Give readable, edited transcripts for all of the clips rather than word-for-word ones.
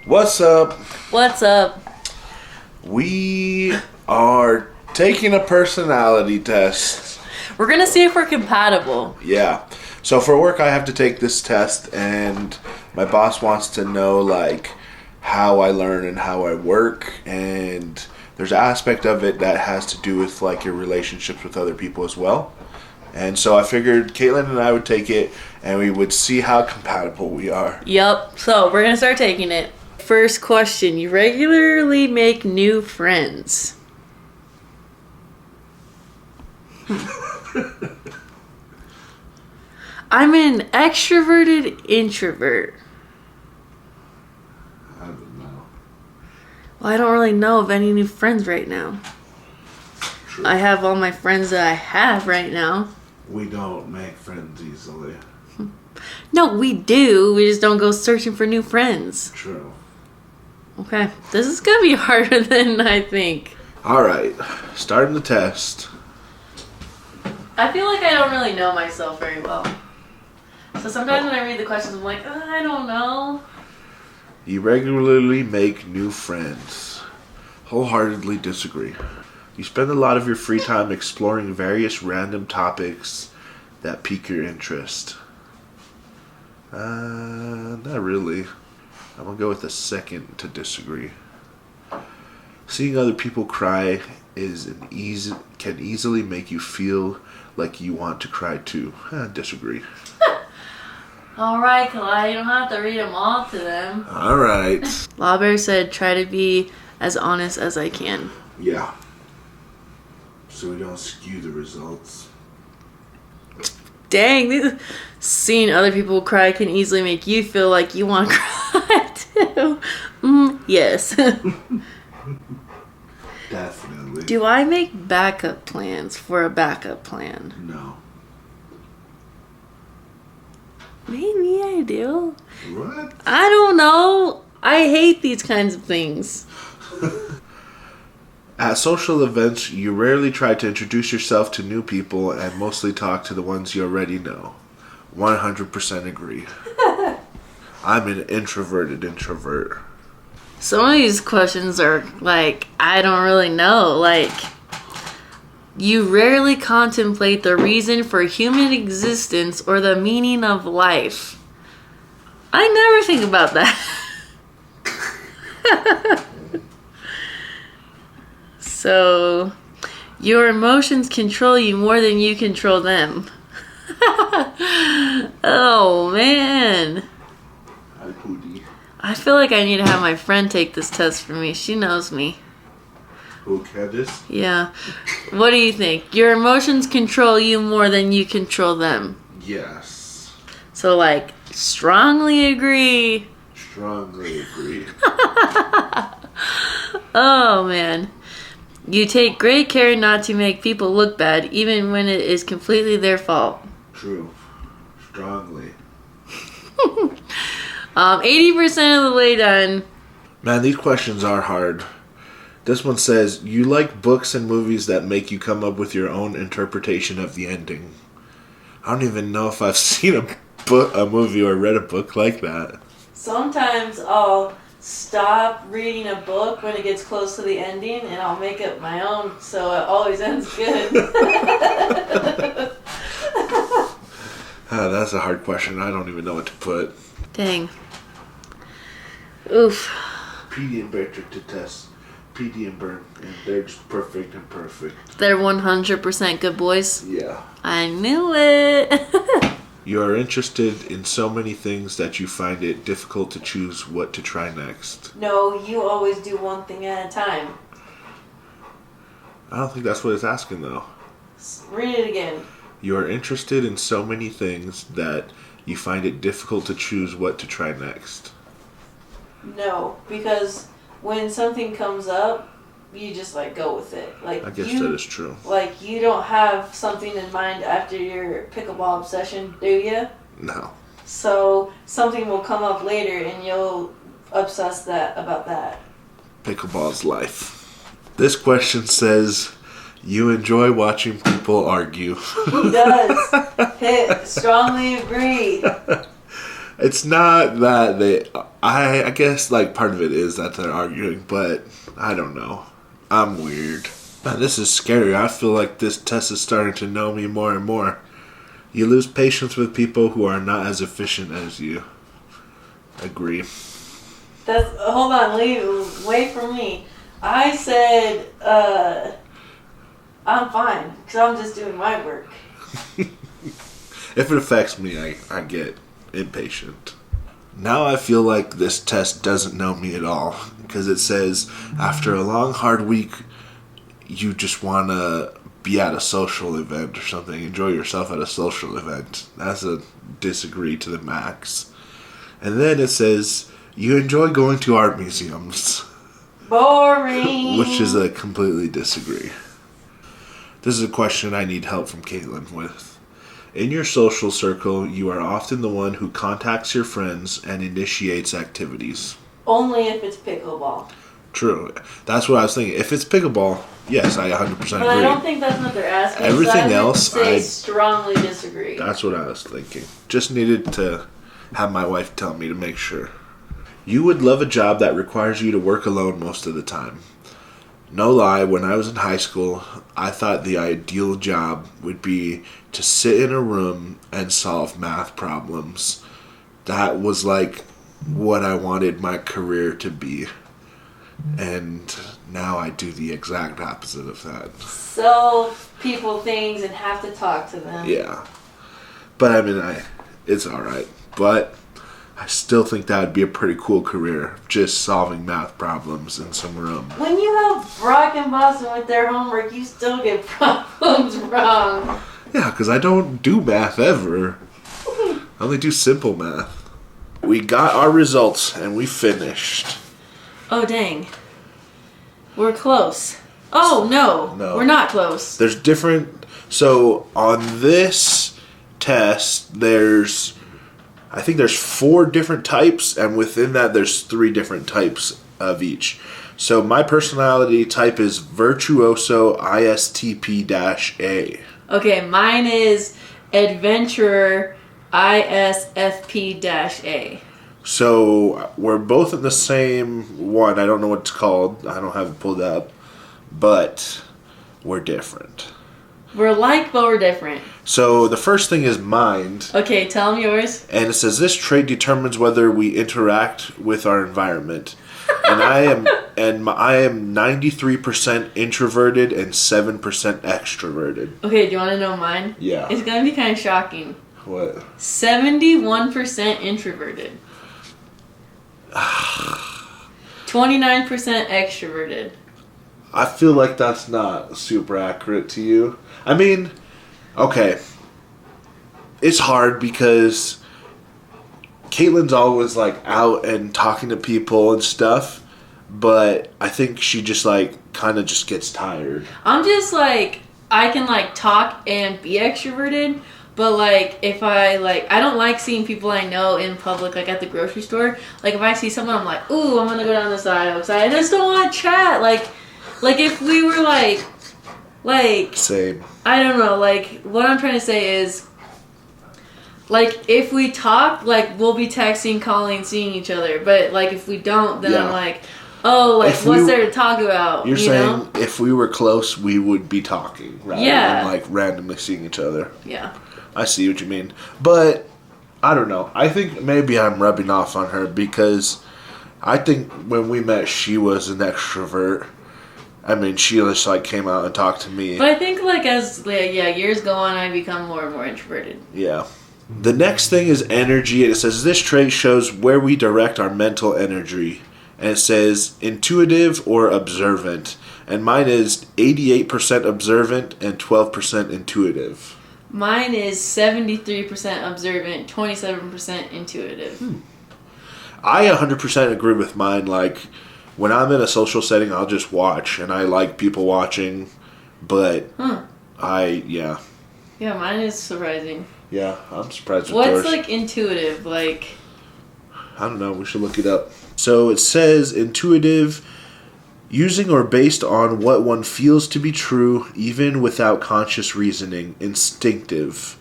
What's up? What's up? We are taking a personality test. We're gonna see if we're compatible. Yeah. So for work, I have to take this test, and my boss wants to know, like, how I learn and how I work, and there's an aspect of it that has to do with, like, your relationships with other people as well. And so I figured Caitlin and I would take it, and we would see how compatible we are. Yep. So we're gonna start taking it. First question: you regularly make new friends? I'm an extroverted introvert. I don't know. Well, I don't really know of any new friends right now. True. I have all my friends that I have right now. We don't make friends easily. No, we do. We just don't go searching for new friends. True. Okay. This is gonna be harder than I think. Alright, starting the test. I feel like I don't really know myself very well. So sometimes when I read the questions, I'm like, I don't know. You regularly make new friends. Wholeheartedly disagree. You spend a lot of your free time exploring various random topics that pique your interest. Not really. I'm gonna go with the second to disagree. Seeing other people cry can easily make you feel like you want to cry too. Disagree. Alright, Kalai, you don't have to read them all to them. Alright. Lawbear said, try to be as honest as I can. Yeah. So we don't skew the results. Dang, seeing other people cry can easily make you feel like you want to cry too. Yes. Definitely. Do I make backup plans for a backup plan? No. Maybe I do. What? I don't know. I hate these kinds of things. At social events, you rarely try to introduce yourself to new people and mostly talk to the ones you already know. 100% agree. I'm an introverted introvert. Some of these questions are like, I don't really know. Like, you rarely contemplate the reason for human existence or the meaning of life. I never think about that. So, your emotions control you more than you control them. Oh, man. Hi, Pootie. I feel like I need to have my friend take this test for me. She knows me. Who, Candace? Yeah. What do you think? Your emotions control you more than you control them. Yes. So, like, strongly agree. Strongly agree. Oh, man. You take great care not to make people look bad, even when it is completely their fault. True. Strongly. 80% of the way done. Man, these questions are hard. This one says, you like books and movies that make you come up with your own interpretation of the ending. I don't even know if I've seen a movie or read a book like that. Sometimes I'll stop reading a book when it gets close to the ending, and I'll make up my own, so it always ends good. That's a hard question. I don't even know what to put. Dang. Oof. PD and Bear took the test. PD and Burn, and they're just perfect and perfect. They're 100% good boys. Yeah. I knew it. You are interested in so many things that you find it difficult to choose what to try next. No, you always do one thing at a time. I don't think that's what it's asking, though. Read it again. You are interested in so many things that you find it difficult to choose what to try next. No, because when something comes up, you just like go with it. Like I guess that is true. Like you don't have something in mind after your pickleball obsession, do you? No. So something will come up later, and you'll obsess about that. Pickleball's life. This question says, you enjoy watching people argue. He does. Strongly agree. It's not that they... I guess, like, part of it is that they're arguing, but I don't know. I'm weird. Man, this is scary. I feel like this test is starting to know me more and more. You lose patience with people who are not as efficient as you. Agree. Hold on, wait for me. I said, I'm fine, because I'm just doing my work. If it affects me, I get impatient. Now I feel like this test doesn't know me at all, because it says, after a long, hard week, you just want to be at a social event or something. Enjoy yourself at a social event. That's a disagree to the max. And then it says, you enjoy going to art museums. Boring. Which is a completely disagree. This is a question I need help from Caitlin with. In your social circle, you are often the one who contacts your friends and initiates activities. Only if it's pickleball. True. That's what I was thinking. If it's pickleball, yes, I 100% agree. But I don't think that's what they're asking. Everything so else, I strongly disagree. That's what I was thinking. Just needed to have my wife tell me to make sure. You would love a job that requires you to work alone most of the time. No lie, when I was in high school, I thought the ideal job would be to sit in a room and solve math problems. That was like what I wanted my career to be. And now I do the exact opposite of that. Sell people things and have to talk to them. Yeah. But I mean, it's alright. But I still think that would be a pretty cool career, just solving math problems in some room. When you help Brock and Boston with their homework, you still get problems wrong. Yeah, because I don't do math ever. I only do simple math. We got our results, and we finished. Oh, dang. We're close. Oh, no. We're not close. There's different... So, on this test, I think there's 4 different types, and within that there's 3 different types of each. So my personality type is Virtuoso ISTP-A. Okay, mine is Adventurer ISFP-A. So we're both in the same one. I don't know what it's called. I don't have it pulled up. But we're different. We're alike, but we're different. So the first thing is mind. Okay, tell them yours. And it says this trait determines whether we interact with our environment. And I am 93% introverted and 7% extroverted. Okay, do you want to know mine? Yeah. It's gonna be kind of shocking. What? 71% introverted. 29% extroverted. I feel like that's not super accurate to you. I mean, okay. It's hard because Caitlin's always like out and talking to people and stuff, but I think she just like kind of just gets tired. I'm just like, I can like talk and be extroverted, but like if I don't like seeing people I know in public, like at the grocery store. Like if I see someone, I'm like, ooh, I'm gonna go down this aisle because I just don't want to chat. Like if we were like same. I don't know. Like what I'm trying to say is, like if we talk, like we'll be texting, calling, seeing each other. But like if we don't, then I'm like, oh, like what's there to talk about? You're saying if we were close, we would be talking rather than like randomly seeing each other. Yeah. I see what you mean. But I don't know. I think maybe I'm rubbing off on her because I think when we met, she was an extrovert. I mean, she just like came out and talked to me. But I think like as years go on, I become more and more introverted. Yeah. The next thing is energy, and it says this trait shows where we direct our mental energy. And it says intuitive or observant. And mine is 88% observant and 12% intuitive. Mine is 73% observant, 27% intuitive. I 100% agree with mine. Like, when I'm in a social setting, I'll just watch, and I like people watching, but yeah, mine is surprising. Yeah, I'm surprised with What's yours. like intuitive? Like, I don't know, we should look it up. So it says intuitive, using or based on what one feels to be true, even without conscious reasoning. Instinctive.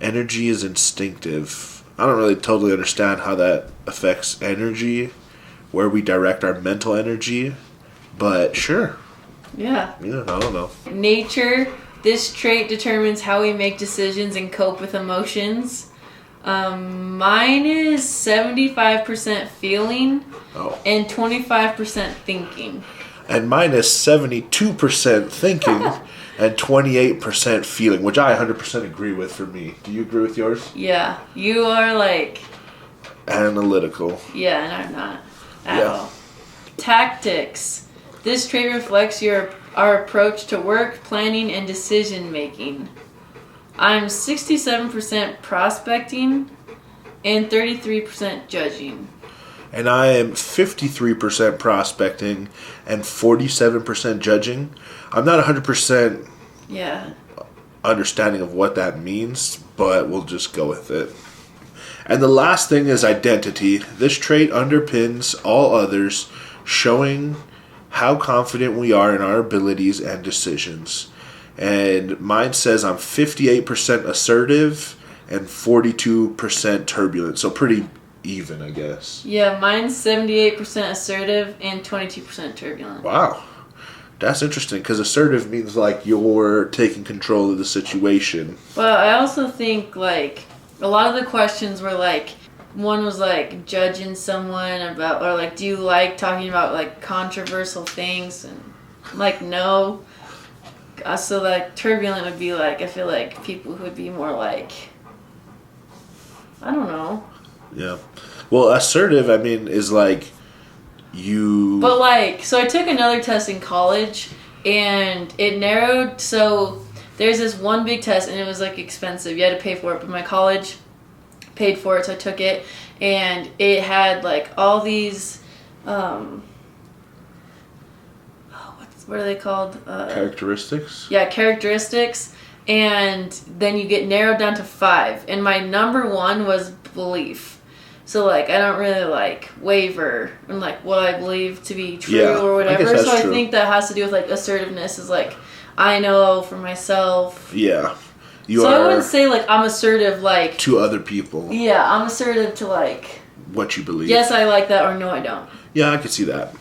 Energy is instinctive. I don't really totally understand how that affects energy, where we direct our mental energy, but sure. Yeah. Yeah, I don't know. Nature. This trait determines how we make decisions and cope with emotions. Mine is 75% feeling and 25% thinking. And mine is 72% thinking and 28% feeling, which I 100% agree with for me. Do you agree with yours? Yeah. You are like... Analytical. Yeah, and I'm not at all. Tactics. This trait reflects our approach to work, planning, and decision making. I'm 67% prospecting and 33% judging. And I am 53% prospecting and 47% judging. I'm not 100% understanding of what that means, but we'll just go with it. And the last thing is identity. This trait underpins all others, showing how confident we are in our abilities and decisions. And mine says I'm 58% assertive and 42% turbulent. So pretty even, I guess. Yeah, mine's 78% assertive and 22% turbulent. Wow. That's interesting, because assertive means like you're taking control of the situation. But I also think like a lot of the questions were like, one was like judging someone about, or like, do you like talking about like controversial things? And like, no. So like turbulent would be like, I feel like people who would be more like, I don't know. Yeah. Well, assertive, I mean, is like you... But like, so I took another test in college and it narrowed, so there's this one big test and it was like expensive. You had to pay for it, but my college paid for it, so I took it, and it had like all these what are they called? Characteristics? Yeah, characteristics, and then you get narrowed down to 5, and my number 1 was belief. So like I don't really like waver in like what I believe to be true or whatever. I think that has to do with like assertiveness, is like I know for myself. Yeah. I wouldn't say like I'm assertive like to other people. Yeah, I'm assertive to like what you believe. Yes, I like that, or no, I don't. Yeah, I can see that.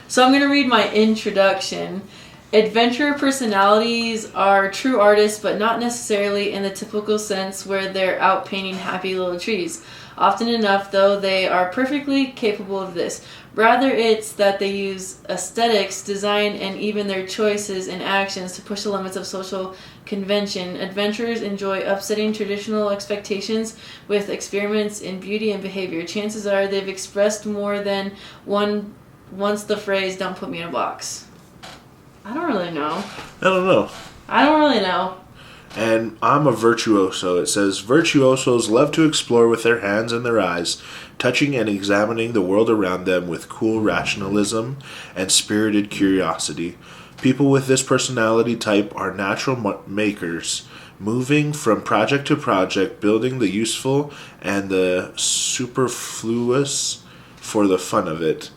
So I'm going to read my introduction. Adventurer personalities are true artists, but not necessarily in the typical sense where they're out painting happy little trees. Often enough, though, they are perfectly capable of this. Rather, it's that they use aesthetics, design, and even their choices and actions to push the limits of social convention. Adventurers enjoy upsetting traditional expectations with experiments in beauty and behavior. Chances are they've expressed more than once the phrase, "don't put me in a box." I don't really know. I don't really know. And I'm a virtuoso. It says, virtuosos love to explore with their hands and their eyes, touching and examining the world around them with cool rationalism and spirited curiosity. People with this personality type are natural makers, moving from project to project, building the useful and the superfluous for the fun of it,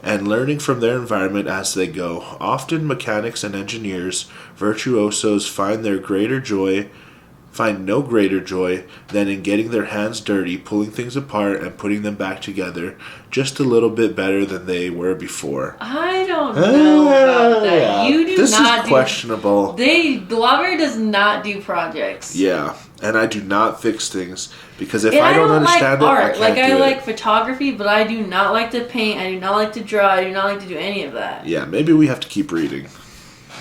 and learning from their environment as they go. Often mechanics and engineers, virtuosos find no greater joy than in getting their hands dirty, pulling things apart, and putting them back together just a little bit better than they were before. I don't know about that. You do this not is questionable. Glover does not do projects. Yeah, and I do not fix things, because if I don't understand like art. it, I can't I do like it. photography, but I do not like to paint. I do not like to draw. I do not like to do any of that. Yeah, maybe we have to keep reading.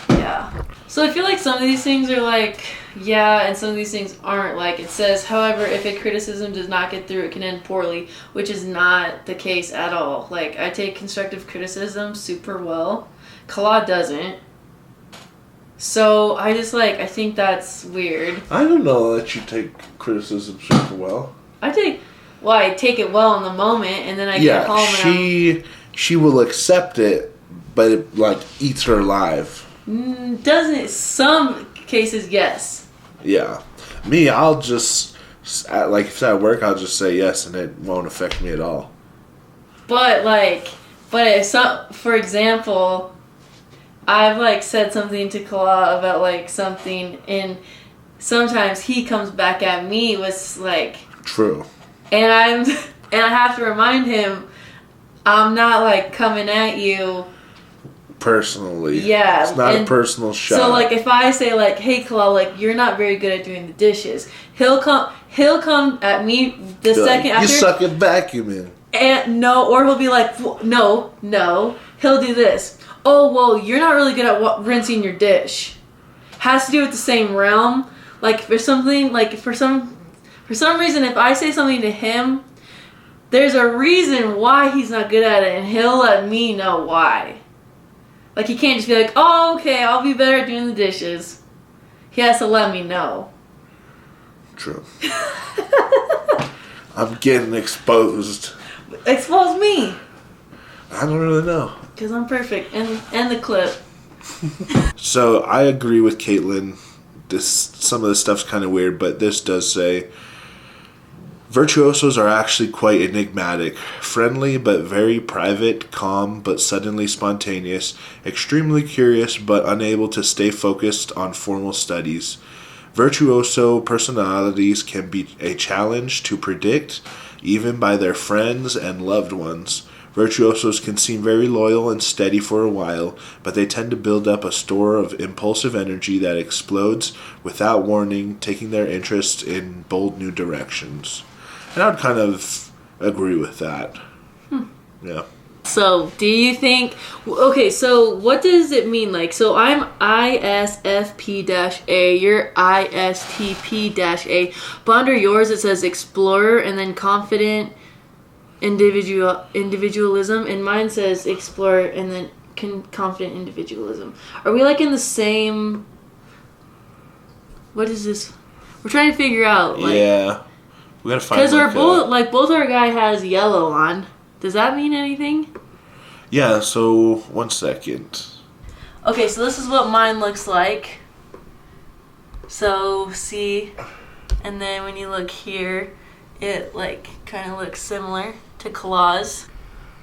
Yeah. So I feel like some of these things are like, yeah, and some of these things aren't. Like it says, however, if a criticism does not get through, it can end poorly, which is not the case at all. Like I take constructive criticism super well. Kala doesn't. So I just I think that's weird. I don't know that you take criticism super well. I take it well in the moment, and then I get home and she will accept it, but it eats her alive. Doesn't some cases, yes. Yeah. Me, I'll just if it's at work, I'll just say yes, and it won't affect me at all. But if for example, I've said something to Kala about something, and sometimes he comes back at me with true. and I have to remind him, I'm not like coming at you personally. Yeah. It's not a personal shot. So like if I say like, hey Kalal, like you're not very good at doing the dishes, he'll come at me the second after. You suck at vacuuming. And no, or he'll be like, no, he'll do this. Oh, well, you're not really good at rinsing your dish. Has to do with the same realm. Like for something, like for some reason, if I say something to him, there's a reason why he's not good at it, and he'll let me know why. Like he can't just be like, oh, okay, I'll be better at doing the dishes. He has to let me know. True. I'm getting exposed. Expose me. I don't really know. Because I'm perfect. And the clip. So I agree with Caitlin. Some of this stuff's kind of weird, but this does say, virtuosos are actually quite enigmatic, friendly but very private, calm but suddenly spontaneous, extremely curious but unable to stay focused on formal studies. Virtuoso personalities can be a challenge to predict, even by their friends and loved ones. Virtuosos can seem very loyal and steady for a while, but they tend to build up a store of impulsive energy that explodes without warning, taking their interests in bold new directions. And I would kind of agree with that. Yeah. So, do you think... Okay, so what does it mean? Like, so I'm ISFP-A, you're ISTP-A, but under yours it says explorer and then confident individualism, and mine says explorer and then confident individualism. Are we like in the same... What is this? We're trying to figure out. Like, yeah. We gotta find. Because both our guy has yellow on. Does that mean anything? Yeah. So 1 second. Okay, so this is what mine looks like. So see, and then when you look here, it like kind of looks similar to Claus.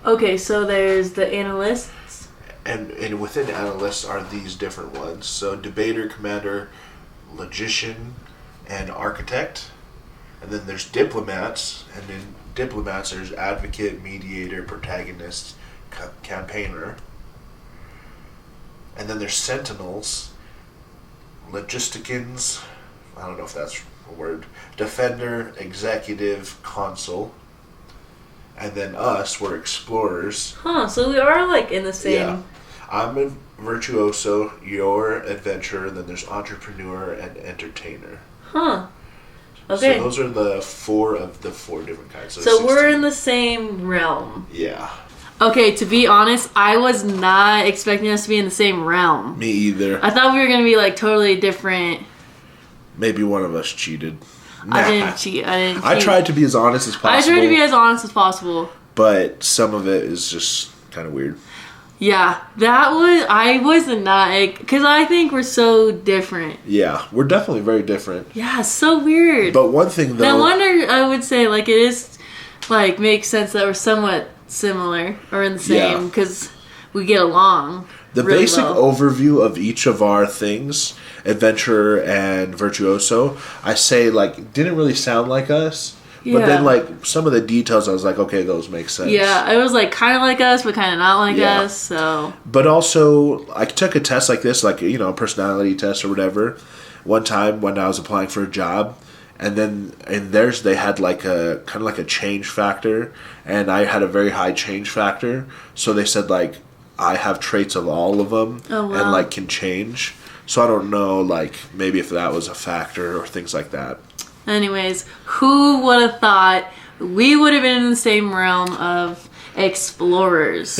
Okay, so there's the analysts. And within analysts are these different ones. So debater, commander, logician, and architect. And then there's diplomats, and in diplomats there's advocate, mediator, protagonist, campaigner. And then there's sentinels, logisticans, I don't know if that's a word, defender, executive, consul. And then us, we're explorers. Huh, so we are like in the same... Yeah. I'm a virtuoso, you're adventurer, and then there's entrepreneur and entertainer. Huh. Okay. So those are the four different kinds. So we're in the same realm. Yeah. Okay, to be honest, I was not expecting us to be in the same realm. Me either. I thought we were going to be like totally different. Maybe one of us cheated. Nah. I didn't cheat. I tried to be as honest as possible. I tried to be as honest as possible. But some of it is just kind of weird. Yeah, I was not, because I think we're so different. Yeah, we're definitely very different. Yeah, so weird. But one thing though... No wonder I would say, like, it is, like, makes sense that we're somewhat similar, or in the same, because we get along The really basic well. overview of each of our things, adventurer and virtuoso, I say, like, didn't really sound like us. Yeah. But then, like, some of the details, I was like, okay, those make sense. Yeah, it was, like, kind of like us, but kind of not like us, so... But also, I took a test like this, like, you know, a personality test or whatever, one time when I was applying for a job, and then in theirs they had, like, a kind of like a change factor, and I had a very high change factor, so they said, like, I have traits of all of them, and, like, can change. So I don't know, like, maybe if that was a factor or things like that. Anyways, who would have thought we would have been in the same realm of explorers?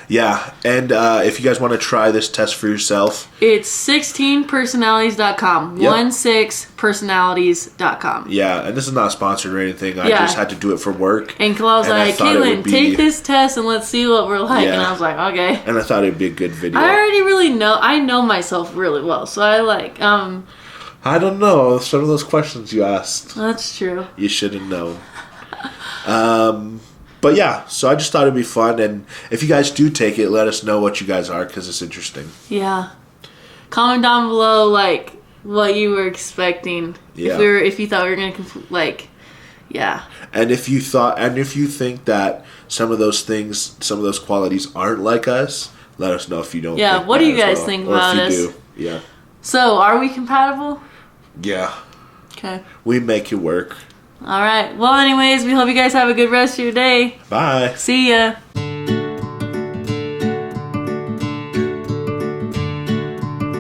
Yeah, and if you guys want to try this test for yourself, it's 16personalities.com. Yep. 16personalities.com. Yeah, and this is not sponsored or anything. I just had to do it for work. And Kalal was like, Caitlin, take this test and let's see what we're like. And I was like, okay. And I thought it'd be a good video. I already really know. I know myself really well. So I like, I don't know. Some of those questions you asked. That's true. You should have known. But yeah, so I just thought it'd be fun. And if you guys do take it, let us know what you guys are, because it's interesting. Yeah. Comment down below, like, what you were expecting. Yeah. If you thought we were going to, like, Yeah. And if you think that some of those things, some of those qualities aren't like us, let us know if you don't. Yeah, think what do that you as guys well. think Or about if us? you do. Yeah. So, are we compatible? Yeah. Okay. We make it work. All right. Well, anyways, we hope you guys have a good rest of your day. Bye. See ya.